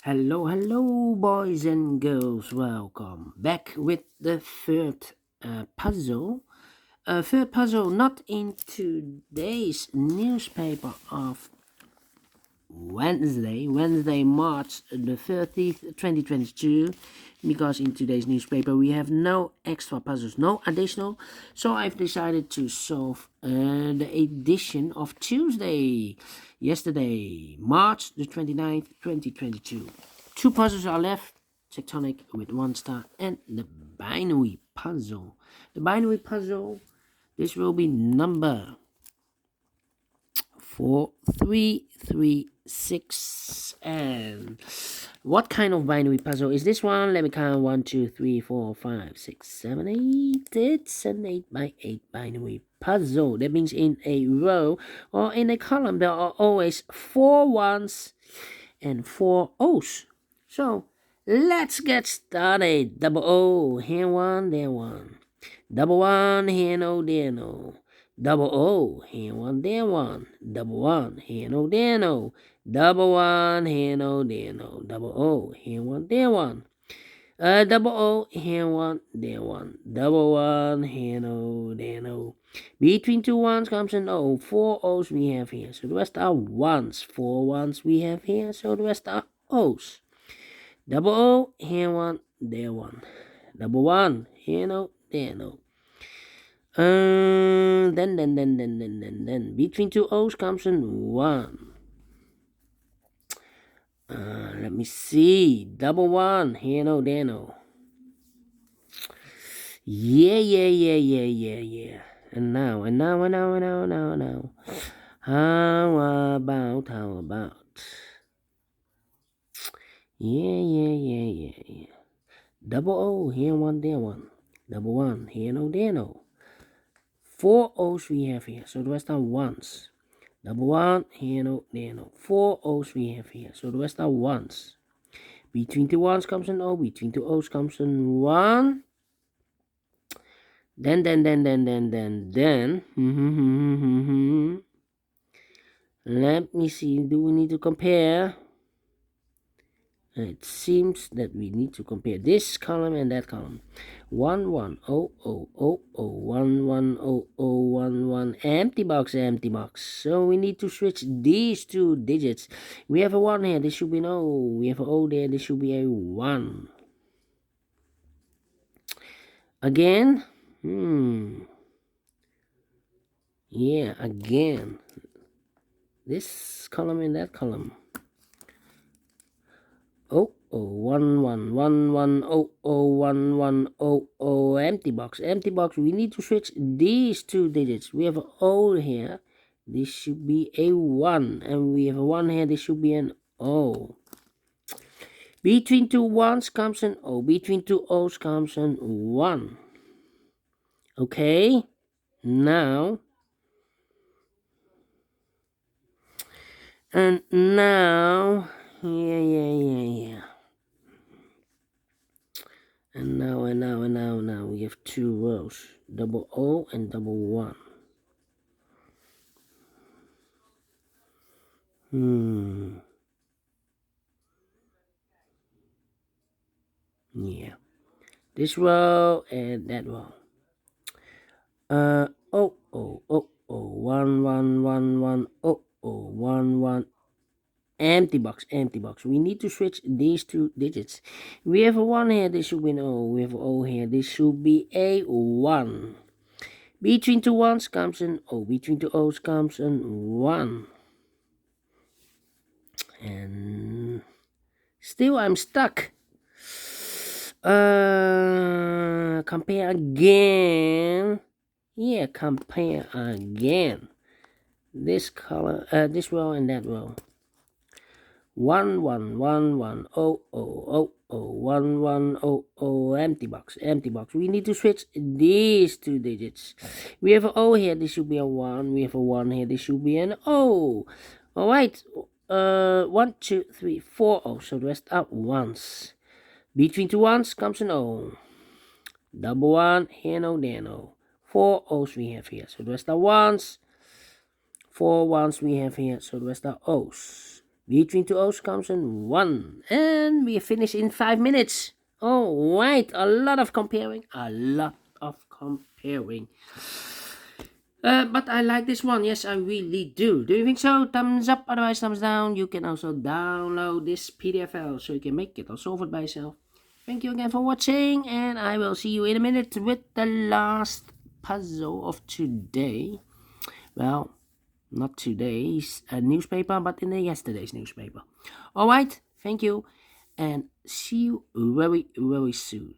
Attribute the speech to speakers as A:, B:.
A: Hello, boys and girls. Welcome back with the third puzzle. Third puzzle, not in today's newspaper of Wednesday, March the 30th, 2022, because in today's newspaper we have no extra puzzles, no additional, so I've decided to solve the edition of Tuesday, yesterday, March the 29th, 2022. Two puzzles are left, tectonic with 1 star and the binary puzzle. The binary puzzle, this will be number 4336. And what kind of binary puzzle is this one? Let me count. 1 2 3 4 5 6 7 8. It's an 8 by 8 binary puzzle. That means in a row or in a column there are always 4 ones and 4 O's. So let's get started. Double O, here one, there one. Double one, here no, there no. Double O, here one, there one. Double one, here no, there no. Double one, here no, there no. Double O, here one, there one. Double O, here one, there one. Double one, here no, there no. Between two ones comes an O. 4 O's we have here, so the rest are ones. 4 ones we have here, so the rest are O's. Double O, here one, there one. Double one, here no, there no. Then between two O's comes an 1. Let me see. Double one, here no, there no. Yeah. And now. How about? Yeah. Double O, here one, there one. Double one, here no, there no. 4 O's we have here, so the rest are ones. Double one, here no, there no. 4 O's we have here, so the rest are ones. Between two ones comes an O, between two O's comes an 1. Then. Let me see, do we need to compare? It seems that we need to compare this column and that column. 1 1 0 0 0 0 1 1 0 0 1 1 empty box. So we need to switch these two digits. We have a 1 here, this should be an O. We have an O there, this should be a 1. Again? Yeah, again. This column and that column. 1 1 1 1 0 0 1 1 0 0 empty box. We need to switch these two digits. We have an O here, this should be a 1, and we have a 1 here, this should be an O. Between two ones comes an O, between two O's comes an 1. Okay, now yeah. And now we have 2 rows, double O and double 1. Yeah, this row and that row. 1 1 1 1 0 1 1 empty box. We need to switch these two digits. We have a 1 here, this should be an O. We have an O here, this should be a 1. Between two ones comes an O, between two O's comes an 1. And still I'm stuck. Compare again. Yeah, compare again. This color, this row and that row. 1 1 1 1 0 0 0 1 1 0 0 empty box. We need to switch these two digits. We have an O here, this should be a 1. We have a 1 here, this should be an O. Alright, 1 2 3 4 O, so the rest are ones. Between two ones comes an O. Double 1, here no, there no. 4 O's we have here, so the rest are ones. 4 ones we have here, so the rest are O's. Between two O's comes in one. And we finish in 5 minutes. Oh, right. A lot of comparing. But I like this one. Yes, I really do. Do you think so? Thumbs up, otherwise thumbs down. You can also download this PDF file so you can make it or solve it by yourself. Thank you again for watching, and I will see you in a minute with the last puzzle of today. Well, not today's newspaper, but in the yesterday's newspaper. Alright, thank you, and see you very, very soon.